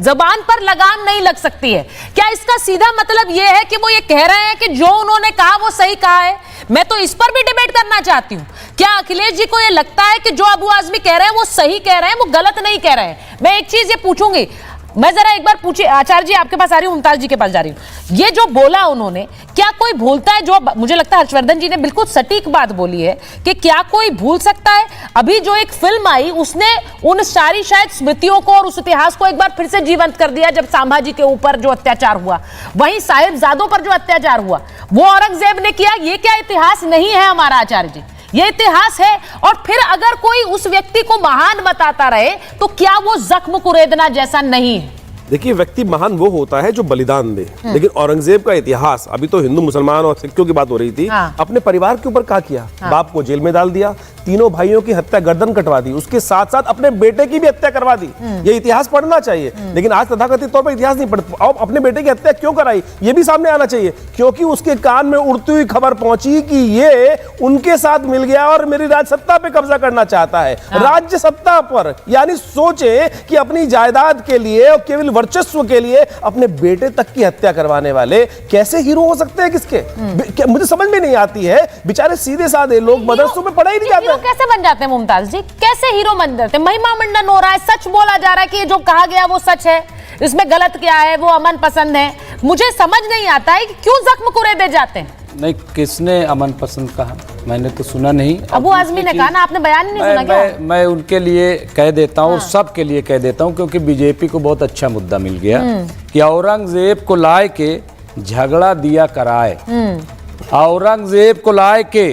जबान पर लगाम नहीं लग सकती है। क्या इसका सीधा मतलब ये है कि वो ये कह रहे हैं कि जो उन्होंने कहा वो सही कहा है? मैं तो इस पर भी डिबेट करना चाहती हूं, क्या अखिलेश जी को ये लगता है कि जो अबू आजमी कह रहे हैं वो सही कह रहे हैं, वो गलत नहीं कह रहे हैं? मैं एक चीज ये पूछूंगी, मैं जरा एक बार पूछिए, आचार्य जी आपके पास आ रही हूं, मुमताज जी के पास जा रही हूं, ये जो बोला उन्होंने, क्या कोई भूलता है? जो मुझे लगता है हर्षवर्धन जी ने बिल्कुल सटीक बात बोली है कि क्या कोई भूल सकता है? अभी जो एक फिल्म आई उसने उन सारी शायद स्मृतियों को और उस इतिहास को एक बार फिर से जीवंत कर दिया, जब संभाजी के ऊपर जो अत्याचार हुआ, वहीं साहिबजादों पर जो अत्याचार हुआ वो औरंगजेब ने किया। ये क्या इतिहास नहीं है हमारा आचार्य जी? ये इतिहास है। और फिर अगर कोई उस व्यक्ति को महान बताता रहे तो क्या वो जख्म कुरेदना जैसा नहीं है? देखिए, व्यक्ति महान वो होता है जो बलिदान दे, लेकिन औरंगजेब का इतिहास, अभी तो हिंदू मुसलमान और सिखों की बात हो रही थी, अपने परिवार के ऊपर क्या किया? बाप को जेल में डाल दिया, तीनों भाइयों की हत्या, गर्दन कटवा दी, उसके साथ साथ अपने बेटे की भी हत्या करवा दी। ये इतिहास पढ़ना चाहिए, लेकिन आज तथाकथित तौर पर इतिहास नहीं पढ़। और अपने बेटे की हत्या क्यों कराई ये भी सामने आना चाहिए, क्योंकि उसके कान में उड़ती हुई खबर पहुंची कि ये उनके साथ मिल गया और मेरी राजसत्ता पे कब्जा करना चाहता है। राज्य सत्ता पर, यानी सोचे कि अपनी जायदाद के लिए और केवल वर्चस्व के लिए अपने बेटे तक की हत्या करवाने वाले कैसे हीरो हो सकते हैं किसके? मुझे समझ में नहीं आती है। बेचारे सीधे साधे लोग मदरसों में पढ़ा ही नहीं जाते। हीरो कैसे बन जाते हैं मुमताज जी? कैसे हीरो बन जाते हैं? महिमा मंडन हो रहा है, सच बोला जा रहा है कि ये जो कहा गया वो सच है, इसमें गलत क्या है, वो अमन पसंद है। मुझे समझ नहीं आता है कि क्यों जख्म कुरेदे जाते हैं। नहीं, किसने अमन पसंद कहा? मैंने तो सुना नहीं। अबू आजमी ने कहा ना, आपने बयान ही नहीं सुना क्या? मैं उनके लिए कह देता हूँ, सब के लिए कह देता हूँ, क्योंकि बीजेपी को बहुत अच्छा मुद्दा मिल गया कि औरंगजेब को लाए के झगड़ा दिया कराए, औरंगजेब को लाए के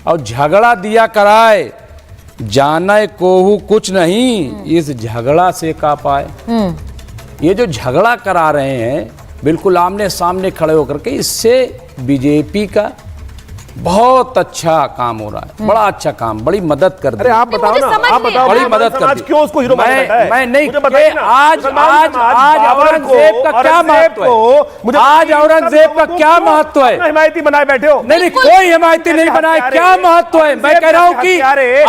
और झगड़ा दिया कराए, जाने कोहू कुछ नहीं इस झगड़ा से का पाए। ये जो झगड़ा करा रहे हैं बिल्कुल आमने सामने खड़े होकर के, इससे बीजेपी का बहुत अच्छा काम हो रहा है, बड़ा अच्छा काम, बड़ी मदद कर दी। अरे आप बताओ ना, आप बताओ बड़ी मदद कर दी। क्यों उसको हीरो बना बैठा है? मैं नहीं, मुझे बताइए ना, आज औरंगजेब का क्या महत्व है? आज औरंगजेब का क्या महत्व है? हिमायती बनाए बैठे हो? नहीं, कोई हिमायती नहीं बनाए, क्या महत्व है? मैं कह रहा हूँ कि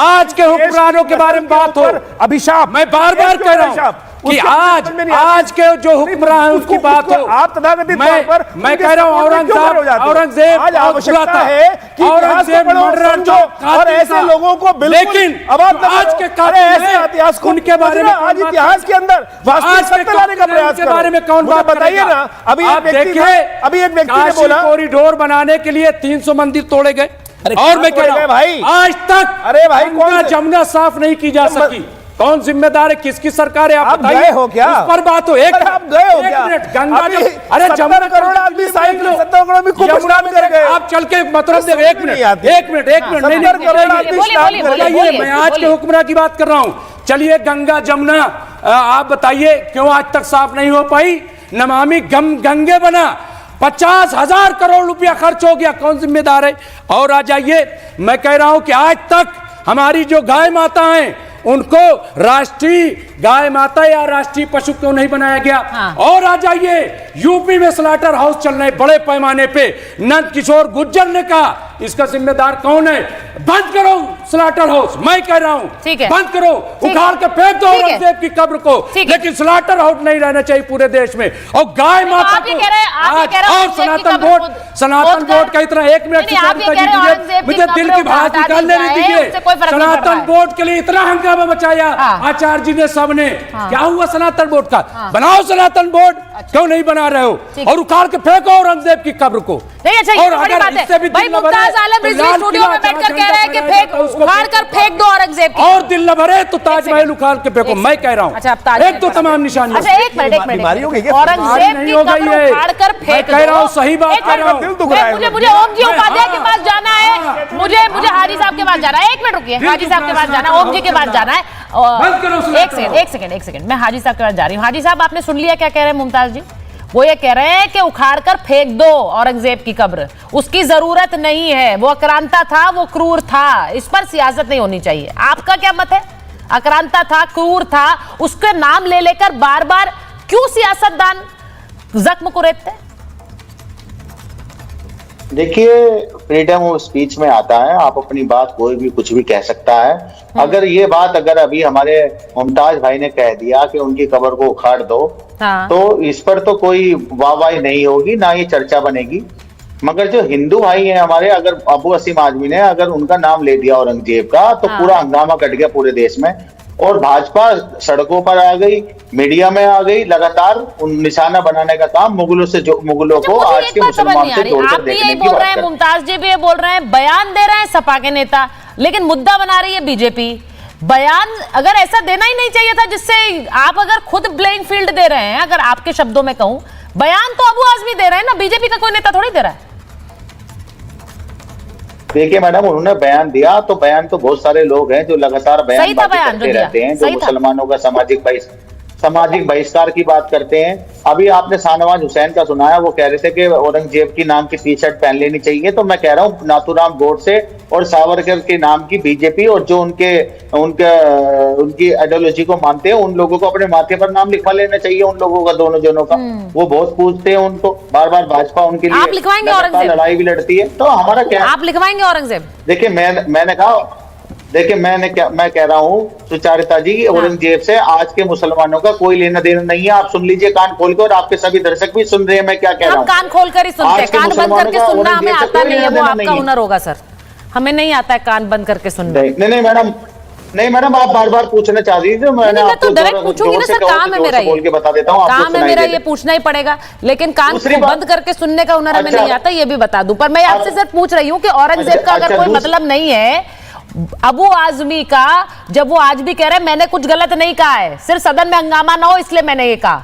आज के हुक्मरानों के बारे में बात हो, अभिशाप, मैं बार बार कह रहा हूँ कि आज के जो हुक्मरान है उसकी बात हो। आप तथाकथित तौर पर मैं कह रहा हूँ औरंगजेब आज आवश्यकता है कि औरंगजेब और ऐसे लोगों को बिल्कुल, लेकिन अब आप आज के इतिहास को उनके बारे में आज इतिहास के अंदर वास्तविक सत्य लाने का प्रयास के बारे में कौन बात बताइए ना। अभी एक व्यक्ति ने बोला कॉरिडोर बनाने के लिए 300 मंदिर तोड़े गए, और मैं कह रहा हूँ भाई आज तक अरे भाई गंगा जमुना साफ नहीं की जा सकी। कौन जिम्मेदार है? किसकी सरकार है? आप गए हो क्या? उस पर बात हो। एक आप गए हो क्या? मिनट, गंगा अरे 70 करोड़ आदमी साइकिल 70 करोड़ भी खूब स्नान कर गए। आप चल के मतलब देखो, एक मिनट नहीं, मैं आज के हुक्मरान की बात कर रहा हूँ। चलिए गंगा जमुना आप बताइए क्यों आज तक साफ नहीं हो पाई? नमामि गंगे बना, 50,000 करोड़ रुपया खर्च हो गया, कौन जिम्मेदार है? और आ जाइए, मैं कह रहा हूं कि आज तक हमारी जो गाय माता हैं उनको राष्ट्रीय गाय माता या राष्ट्रीय पशु क्यों नहीं बनाया गया? और आ जाइए, यूपी में स्लाटर हाउस चल रहे बड़े पैमाने पे, नंद किशोर गुर्जर ने कहा इसका जिम्मेदार कौन है? बंद करो स्लाटर हाउस, मैं कह रहा हूं बंद करो, उखाड़ के फेंक दो औरंगजेब की कब्र को, लेकिन स्लाटर हाउस नहीं रहना चाहिए पूरे देश में। और गाय माता और सनातन बोर्ड का इतना, एक मिनट मुझे दिल की बात निकालने नहीं दीजिए। सनातन बोर्ड के लिए इतना हंगामा मचाया आचार्य जी ने, सबने, क्या हुआ सनातन बोर्ड का? बनाओ सनातन बोर्ड, क्यों नहीं बना रहे हो? और उखाड़ के फेंको औरंगजेब की कब्र को। और अगर इससे भी भाई मुमताज आलम रिजवी स्टूडियो में बैठकर कह रहे हैं कि फेंक, उखाड़ कर फेंक दो औरंगजेब की। और दिल न भरे तो ताजमहल उखाड़ के फेंको, मैं कह रहा हूँ। एक तो तमाम निशानी। अच्छा एक मिनट, औरंगजेब की कब्र उखाड़ कर फेंक दो, कह रहा हूँ, सही बात कह रहा हूँ। मुझे ओम जी उपाध्याय के पास जाना है, मुझे हाजी साहब के पास जाना है। एक मिनट रुकिए, हाजी साहब के पास जाना है, ओम जी के पास जाना है। एक सेकंड, मैं हाजी साहब के पास जा रही हूँ। हाजी साहब, आपने सुन लिया क्या कह रहे हैं मुमताज जी? वो ये कह रहे हैं कि उखाड़ कर फेंक दो औरंगजेब की कब्र, उसकी जरूरत नहीं है, वो आक्रांता था, वो क्रूर था, इस पर सियासत नहीं होनी चाहिए। आपका क्या मत है? आक्रांता था, क्रूर था, उसके नाम ले लेकर बार बार क्यों सियासतदान जख्म कुरेदते? देखिए, फ्रीडम ऑफ स्पीच में आता है, आप अपनी बात कोई भी कुछ भी कह सकता है। अगर ये बात अगर अभी हमारे मुमताज भाई ने कह दिया कि उनकी कब्र को उखाड़ दो, तो इस पर तो कोई वाहवाही नहीं होगी, ना ये चर्चा बनेगी। मगर जो हिंदू भाई हैं हमारे, अगर अबू वसीम आजमी ने अगर उनका नाम ले दिया औरंगजेब का, तो पूरा हंगामा कट गया पूरे देश में, और भाजपा सड़कों पर आ गई, मीडिया में आ गई, लगातार निशाना बनाने का काम मुगलों को आज के मुसलमान से जोड़कर देखने की बात है। मुमताज जी भी ये बोल रहे हैं, बयान दे रहे हैं सपा के नेता, लेकिन मुद्दा बना रही है बीजेपी। बयान अगर ऐसा देना ही नहीं चाहिए था, जिससे आप अगर खुद प्लेइंग फील्ड दे रहे हैं, अगर आपके शब्दों में कहूं, बयान तो अबू आजमी दे रहे हैं ना, बीजेपी का कोई नेता थोड़ी दे रहा है। देखिए मैडम, उन्होंने बयान दिया तो बयान तो बहुत सारे लोग हैं जो लगातार बयान करते रहते हैं, जो मुसलमानों का सामाजिक बहिष्कार की बात करते हैं। अभी आपने शाहनवाज हुसैन का सुनाया, वो कह रहे थे कि औरंगजेब की नाम की टी शर्ट पहन लेनी चाहिए। तो मैं कह रहा हूँ नाथूराम गोडसे और सावरकर के नाम की बीजेपी और जो उनकी आइडियोलॉजी को मानते हैं उन लोगों को अपने माथे पर नाम लिखवा लेना चाहिए। उन लोगों का, दोनों जनों का, वो बहुत पूछते हैं उनको बार बार। भाजपा उनके लिए आप लिखवाएंगे औरंगजेब? लड़ाई भी लड़ती है। तो हमारा क्या, आप लिखवाएंगे औरंगजेब? देखिए मैंने कहा, देखिए मैं कह रहा हूँ सुचारिता जी की औरंगजेब से आज के मुसलमानों का कोई लेना देना नहीं है। आप सुन लीजिए कान खोल कर, और आपके सभी दर्शक भी सुन रहे हैं मैं क्या कह रहा हूँ। हम कान खोल कर ही सुनते हैं, कान बंद करके सुनना हमें आता नहीं है, वो आपका हुनर होगा सर। हमें नहीं आता है कान बंद करके सुनना। नहीं मैडम आप बार बार पूछना चाह रही थी, मैंने मैं तो डायरेक्ट पूछूंगी ना सर, काम है मेरा, बोल के बता देता हूँ, काम है मेरा, ये पूछना ही पड़ेगा। लेकिन कान बंद करके सुनने का हुनर हमें नहीं आता, ये भी बता दूं। पर मैं आपसे सर पूछ रही हूँ कि औरंगजेब का अगर कोई मतलब नहीं है अबू आजमी का, जब वो आज भी कह रहे हैं मैंने कुछ गलत नहीं कहा है, सिर्फ सदन में हंगामा ना हो इसलिए मैंने ये कहा,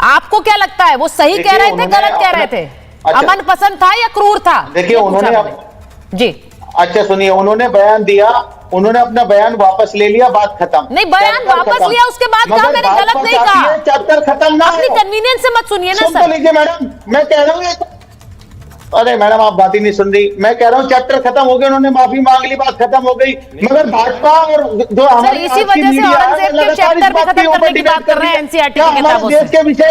आपको क्या लगता है वो सही कह रहे थे, गलत कह रहे थे? अमन पसंद था या क्रूर था? देखिए उन्होंने जी, अच्छा सुनिए, उन्होंने बयान दिया, उन्होंने अपना बयान वापस ले लिया, बात खत्म। नहीं, बयान वापस लिया, उसके बाद कहा मैंने गलत नहीं कहा। चैप्टर खत्म ना, अपनी कन्वीनियंस से मत सुनिए ना सर। लीजिए मैडम, मैं कह रहा हूँ, अरे मैडम आप बात ही नहीं सुन रही। मैं कह रहा हूँ चैप्टर खत्म हो गया, उन्होंने माफी मांग ली, बात खत्म हो गई। मगर भाजपा और जो हमारी इसी वजह से औरंगजेब के चैप्टर भी खत्म करने की बात कर रहे हैं एनसीईआरटी की किताबों से।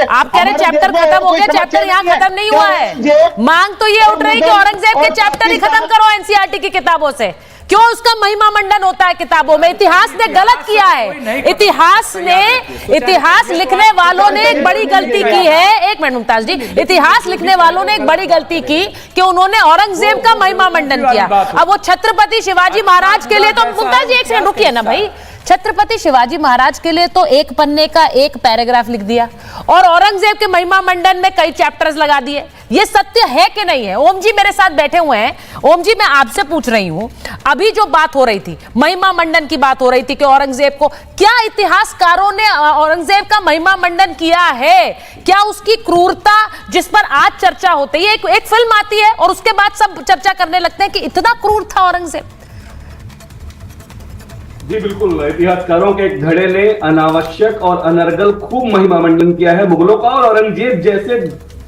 आप कह रहे हैं चैप्टर खत्म हो गया, चैप्टर यहाँ खत्म नहीं हुआ है। मांग तो ये उठ रही कि औरंगजेब के चैप्टर ही खत्म करो एनसीईआरटी की किताबों से। क्यों उसका महिमा मंडन होता है किताबों में? इतिहास ने गलत किया है, इतिहास लिखने वालों ने एक बड़ी गलती की है। एक मिनट मुमताज जी, इतिहास लिखने वालों ने एक बड़ी गलती की कि उन्होंने औरंगजेब का महिमा मंडन किया। अब वो छत्रपति शिवाजी महाराज के लिए तो, मुमताज जी एक सेकंड रुकिए ना भाई, छत्रपति शिवाजी महाराज के लिए तो एक पन्ने का एक पैराग्राफ लिख दिया और औरंगजेब के महिमा मंडन में कई चैप्टर्स लगा दिए। ये सत्य है कि नहीं है? ओम जी मेरे साथ बैठे हुए हैं। ओम जी मैं आपसे पूछ रही हूं, अभी जो बात हो रही थी, महिमा मंडन की बात हो रही थी कि औरंगजेब को, क्या इतिहासकारों ने औरंगजेब का महिमा मंडन किया है? क्या उसकी क्रूरता जिस पर आज चर्चा होती है, एक फिल्म आती है और उसके बाद सब चर्चा करने लगते हैं कि इतना क्रूर था औरंगजेब? जी बिल्कुल, इतिहासकारों के एक धड़े ने अनावश्यक और अनर्गल खूब महिमा मंडन किया है मुगलों का। और औरंगजेब जैसे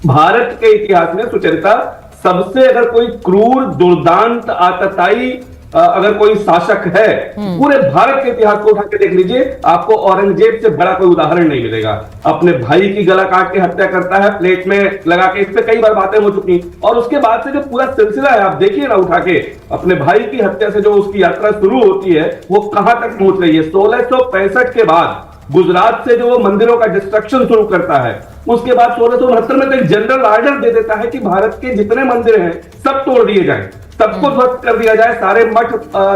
भारत के इतिहास में सुचरिता सबसे अगर कोई क्रूर, दुर्दांत, आतताई अगर कोई शासक है, पूरे भारत के इतिहास को उठा के देख लीजिए, आपको औरंगजेब से बड़ा कोई उदाहरण नहीं मिलेगा। अपने भाई की गला काट के हत्या करता है, प्लेट में लगा के, इस पे कई बार बातें हो चुकी। और उसके बाद से जो पूरा सिलसिला है आप देखिए ना, उठा के अपने भाई की हत्या से जो उसकी यात्रा शुरू होती है वो कहां तक पहुंच रही है। 1665 के बाद गुजरात से जो वो मंदिरों का डिस्ट्रक्शन शुरू करता है, उसके बाद 1669 में तो एक जनरल ऑर्डर दे देता है कि भारत के जितने मंदिर हैं सब तोड़ दिए जाएं, सबको ध्वस्त कर दिया जाए, सारे मठ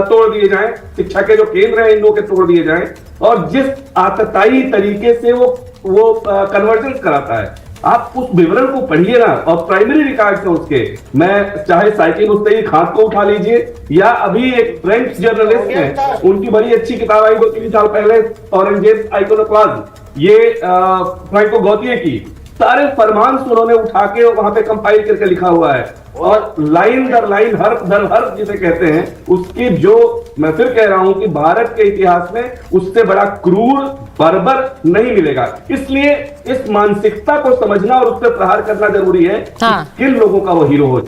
तोड़ दिए जाएं, शिक्षा के जो केंद्र हैं हिंदुओं के तोड़ दिए जाएं। और जिस आतताई तरीके से वो कन्वर्जेंस कराता है, आप उस विवरण को पढ़िए ना, और प्राइमरी रिकॉर्ड से उसके, मैं चाहे साइकिल मुस्तैद खान को उठा लीजिए या अभी एक फ्रेंच जर्नलिस्ट है, उनकी बड़ी अच्छी किताब आई 2-3 साल पहले, औरंगजेब आइकोनोक्लाज्म, ये फ्रैंको गौतिये की, सारे फरमान उन्होंने उठा के वहां पे कंपाइल करके लिखा हुआ है। और लाइन दर लाइन, हर्फ दर हर्फ जिसे कहते हैं, उसकी जो, मैं फिर कह रहा हूं कि भारत के इतिहास में उससे बड़ा क्रूर, बर्बर नहीं मिलेगा। इसलिए इस मानसिकता को समझना और उस पर प्रहार करना जरूरी है। किन लोगों का वो हीरो हो,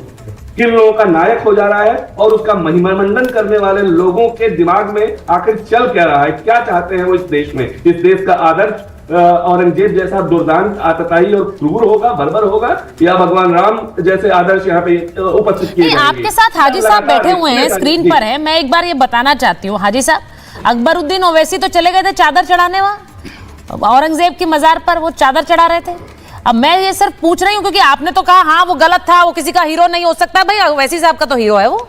किन लोगों का नायक हो जा रहा है, और उसका महिमा मंडन करने वाले लोगों के दिमाग में आखिर चल क्या रहा है, क्या चाहते हैं वो इस देश में। इस देश का आदर्श औरंगजेब जैसा दुर्दांत, आतताई और क्रूर होगा, बर्बर होगा, या भगवान राम जैसे आदर्श यहाँ पे उपस्थित किए जाएंगे। आपके साथ हाजी साहब बैठे हुए हैं, स्क्रीन पर है, मैं एक बार ये बताना चाहती हूँ। हाजी साहब, अकबरुद्दीन ओवैसी तो चले गए थे चादर चढ़ाने, वहां औरंगजेब की मजार पर वो चादर चढ़ा रहे थे। अब मैं ये सिर्फ पूछ रही हूँ क्योंकि आपने तो कहा हाँ वो गलत था, वो किसी का हीरो नहीं हो सकता। भाई ओवैसी साहब का तो हीरो है, वो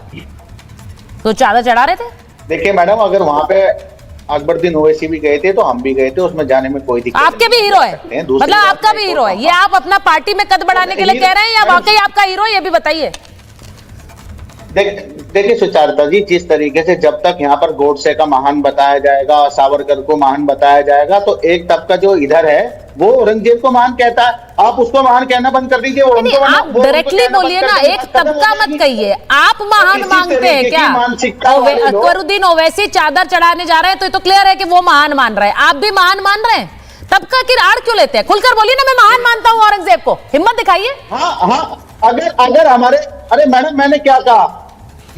तो चादर चढ़ा रहे थे। देखिए मैडम, अगर वहां पे अकबरुद्दीन ओवैसी भी गए थे तो हम भी गए थे, उसमें जाने में कोई दिक्कत। आपके भी हीरो है, मतलब आपका भी हीरो है, ये आप अपना पार्टी में कद बढ़ाने के लिए कह रहे हैं या वाकई आपका हीरो है, ये भी बताइए। देखिए सुचारता जी, जिस तरीके से जब तक यहाँ पर गोडसे का महान बताया जाएगा, सावरकर को महान बताया जाएगा, तो एक तबका जो इधर है वो औरंगजेब को महान कहता है। आप उसको महान कहना बंद कर दीजिए। आप डायरेक्टली बोलिए ना, एक तबका मत कहिए। आप महान मांगते हैं क्या? अकबरुद्दीन ओवैसी चादर चढ़ाने जा रहे हैं तो ये तो क्लियर है कि वो महान मान रहे हैं, आप भी महान मान रहे हैं। तबका की आड़ क्यों लेते हैं? खुलकर बोलिए ना, मैं महान मानता हूँ औरंगजेब को, हिम्मत दिखाइए। हाँ, अगर हमारे, अरे मैडम मैंने क्या कहा,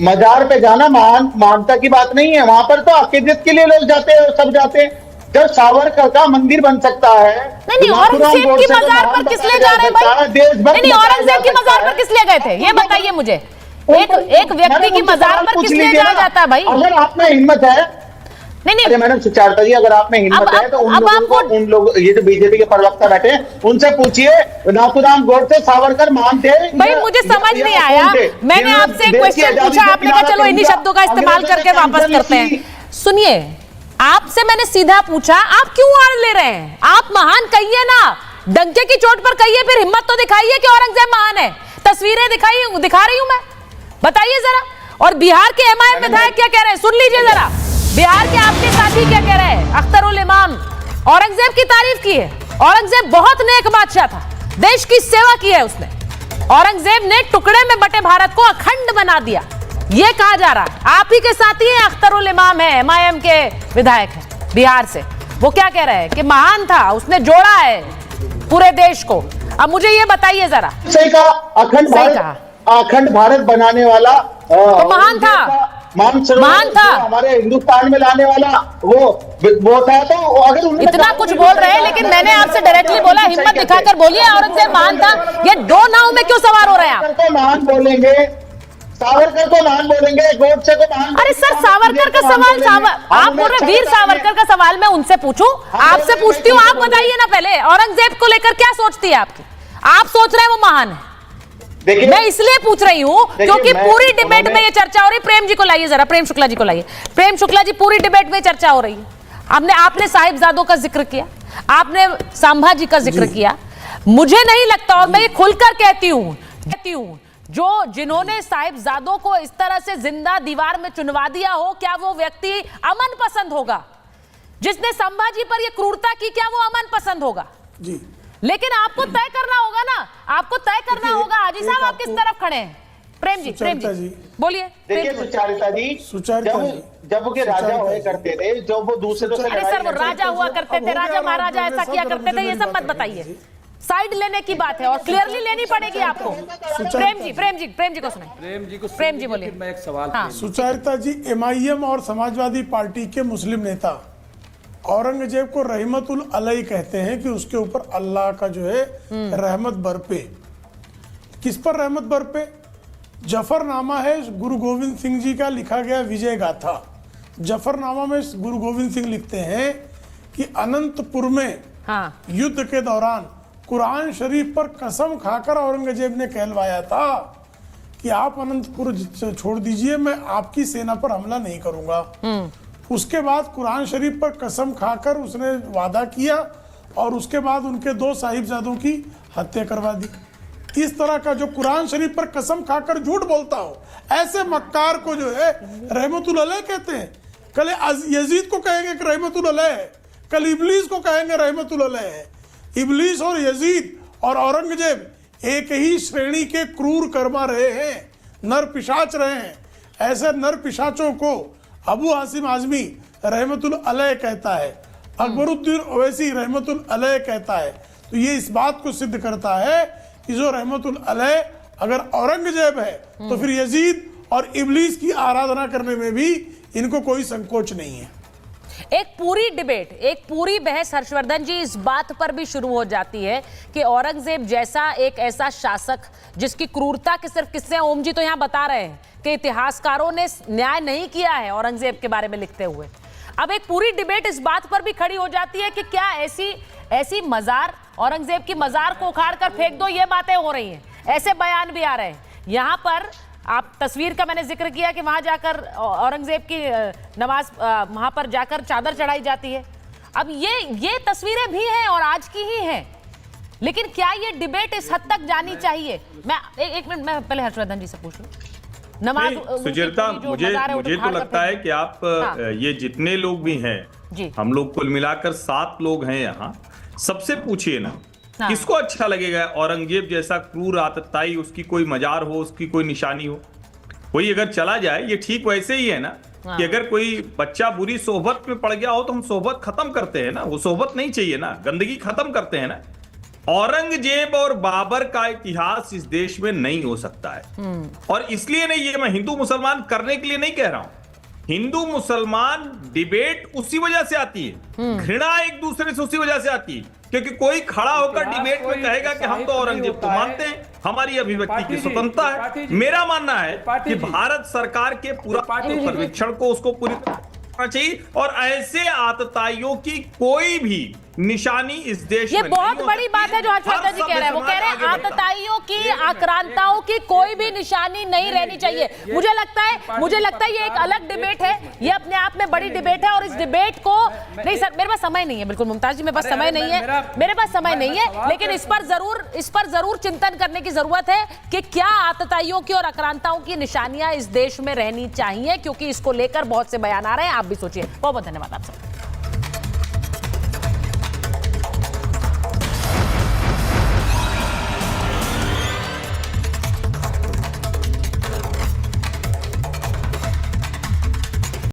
मजार पे जाना महान मानता की बात नहीं है। वहां पर तो अकीदत के लिए लोग जाते हैं, सब जाते हैं। जब सावरकर का मंदिर बन सकता है, नहीं, औरंगजेब की मजार पर किस लिए जा रहे हैं भाई? नहीं, औरंगजेब की मजार पर किस लिए गए थे ये बताइए मुझे। एक व्यक्ति की मजार पर किस लिए जाया जाता है भाई? अगर आप में हिम्मत है, नहीं अरे मैडम सुचारता जी, अगर आप में हिम्मत है तो उन लोग ये जो बीजेपी के प्रवक्ता बैठे हैं उनसे पूछिए, नाथूराम गोडसे सावरकर महान थे? भाई मुझे समझ नहीं आया, मैंने आपसे एक क्वेश्चन पूछा, आपने कहा चलो इन्हीं शब्दों का इस्तेमाल करके वापस करते हैं। सुनिए, आपसे मैंने सीधा पूछा, आप क्यों आड़ ले रहे हैं? आप महान कहिए ना, डंके की चोट पर कहिए, फिर हिम्मत तो दिखाइए कि औरंगजेब महान है। तस्वीरें दिखा रही हूं मैं, बताइए जरा। और बिहार के एमआईएम विधायक क्या कह रहे हैं, सुन लीजिए जरा। बिहार के आपके साथी क्या कह रहे हैं? अख्तरुल इमाम औरंगजेब की तारीफ की है। औरंगजेब बहुत नेक बादशाह था, देश की सेवा की है उसने। औरंगजेब ने टुकड़े में बटे भारत को अखंड बना दिया, ये कहा जा रहा है। आप ही के साथी हैं, अख्तरुल इमाम है, एमआईएम के विधायक है बिहार से। वो क्या कह रहे हैं कि महान था, उसने जोड़ा है पूरे देश को। अब मुझे ये बताइए जरा। सही कहा, अखंड भारत बनाने वाला तो महान था, महान था, हमारे हिंदुस्तान में लाने वाला वो था। तो अगर इतना कुछ बोल रहे हैं, लेकिन मैंने आपसे डायरेक्टली बोला, हिम्मत दिखाकर बोलिए औरंगजेब महान था। ये दो नाव में क्यों सवार हो रहे हैं आप? महान बोलेंगे, सावरकर को महान बोलेंगे, गोडसे को महान। अरे सर, सावरकर का सवाल आप बोल रहे, वीर सावरकर का सवाल मैं उनसे पूछूं? आपसे पूछती हूँ, आप बताइए ना पहले, औरंगजेब को लेकर क्या सोचती है आपकी? आप सोच रहे हैं वो महान है? मैं इसलिए पूछ रही हूँ क्योंकि पूरी डिबेट में ये चर्चा हो रही। प्रेम जी को लाइए जरा, प्रेम शुक्ला जी को लाइए। प्रेम शुक्ला जी, पूरी डिबेट में चर्चा हो रही है। आपने साहिबजादों का जिक्र किया, आपने सांभा जी का जिक्र किया। मुझे नहीं लगता, और मैं ये खुलकर कहती हूँ, जो जिन्होंने साहिबजादों को इस तरह से जिंदा दीवार में चुनवा दिया हो, क्या वो व्यक्ति अमन पसंद होगा? जिसने संभाजी पर ये क्रूरता की, क्या वो अमन पसंद होगा? जी, लेकिन आपको तय करना होगा ना, आपको तय करना होगा। हाजी साहब आप किस तरफ खड़े हैं? प्रेम जी बोलिए। देखिए सुचारिता जी, जब वो के राजा हुआ करते थे, जब वो दूसरे से, अरे सर वो राजा हुआ करते थे, राजा महाराजा ऐसा किया करते थे, ये सब मत बताइए। साइड लेने की बात है और क्लियरली लेनी पड़ेगी आपको। प्रेम जी को सुनाइए। प्रेम जी बोलिए। मैं एक सवाल, सुचारिता जी, एमआईएम और समाजवादी पार्टी के मुस्लिम नेता औरंगजेब को रहमतुल अलैह कहते हैं कि उसके ऊपर अल्लाह का जो है रहमत बरपे। किस पर रहमत बरपे? जफरनामा है गुरु गोविंद सिंह जी का लिखा गया विजय गाथा। जफरनामा में गुरु गोविंद सिंह लिखते हैं कि अनंतपुर में युद्ध के दौरान कुरान शरीफ पर कसम खाकर औरंगजेब ने कहलवाया था कि आप अनंतपुर छोड़ दीजिए, मैं आपकी सेना पर हमला नहीं करूंगा। उसके बाद कुरान शरीफ पर कसम खाकर उसने वादा किया और उसके बाद उनके 2 साहिबजादों की हत्या करवा दी। इस तरह का जो कुरान शरीफ पर कसम खाकर झूठ बोलता हो, ऐसे मक्कार को जो है रहमतुल अलैह कहते हैं। कल यजीद को कहेंगे कि रहमतुल अलैह है, कल इबलीस को कहेंगे रहमतुल अलैह है। इबलीस और यजीद और औरंगजेब एक ही श्रेणी के क्रूर कर्मा रहे हैं, नर पिशाच रहे हैं। ऐसे नर पिशाचों को अबू हासिम आजमी रहमतुल अलैह कहता है, अकबरुद्दीन ओवैसी रहमतुल अलैह कहता है। तो ये इस बात को सिद्ध करता है कि जो रहमतुल अलैह अगर औरंगजेब है तो फिर यजीद और इबलीस की आराधना करने में भी इनको कोई संकोच नहीं है। एक पूरी डिबेट, एक पूरी बहस हर्षवर्धन जी इस बात पर भी शुरू हो जाती है कि औरंगजेब जैसा एक ऐसा शासक जिसकी क्रूरता के सिर्फ किस्से, ओम जी तो यहाँ बता रहे हैं कि इतिहासकारों ने न्याय नहीं किया है औरंगजेब के बारे में लिखते हुए। अब एक पूरी डिबेट इस बात पर भी खड़ी हो जाती है कि क्या ऐसी मजार, औरंगजेब की मजार को उखाड़ कर फेंक दो, ये बातें हो रही हैं, ऐसे बयान भी आ रहे हैं। यहाँ पर आप तस्वीर का मैंने जिक्र किया कि वहां जाकर औरंगजेब की नमाज, वहां पर जाकर चादर चढ़ाई जाती है। अब ये तस्वीरें भी हैं और आज की ही हैं, लेकिन क्या ये डिबेट इस हद तक जानी चाहिए? मैं एक मिनट, मैं पहले हर्षवर्धन जी से पूछ लूं। नमाज सुचेता, मुझे तो लगता है कि आप ये जितने लोग भी हैं, हम लोग कुल मिलाकर 7 लोग हैं यहाँ, सबसे पूछिए ना किसको अच्छा लगेगा औरंगजेब जैसा क्रूर आतताई, उसकी कोई मजार हो, उसकी कोई निशानी हो, कोई अगर चला जाए। ये ठीक वैसे ही है ना कि अगर कोई बच्चा बुरी सोहबत में पड़ गया हो तो हम सोहबत खत्म करते हैं ना, वो सोहबत नहीं चाहिए ना, गंदगी खत्म करते हैं ना। औरंगजेब और बाबर का इतिहास इस देश में नहीं हो सकता है, और इसलिए नहीं, ये मैं हिंदू मुसलमान करने के लिए नहीं कह रहा हूं। हिंदू मुसलमान डिबेट उसी वजह से आती है, घृणा एक दूसरे से उसी वजह से आती है, क्योंकि कोई खड़ा होकर डिबेट में कहेगा कि हम तो औरंगजेब को मानते हैं, हमारी अभिव्यक्ति की स्वतंत्रता है। मेरा मानना है कि भारत सरकार के पूरा सर्वेक्षण को उसको पूरी चाहिए, और ऐसे आतताइयों की कोई भी निशानी इस देश ये में बहुत बड़ी बात है जो हर्षवर्धन जी कह रहे हैं। वो कह रहे हैं आतताइयों की, आक्रांताओं की कोई भी निशानी नहीं रहनी चाहिए। मुझे लगता है ये एक अलग डिबेट है, ये अपने आप में बड़ी डिबेट है, और इस डिबेट को नहीं सर, मेरे पास समय नहीं है, बिल्कुल मुमताज जी, मेरे पास समय नहीं है, मेरे पास समय नहीं है, लेकिन इस पर जरूर चिंतन करने की जरूरत है कि क्या आतताइयों की और आक्रांताओं की निशानियां इस देश में रहनी चाहिए, क्योंकि इसको लेकर बहुत से बयान आ रहे हैं। आप भी सोचिए। बहुत बहुत धन्यवाद आप सब।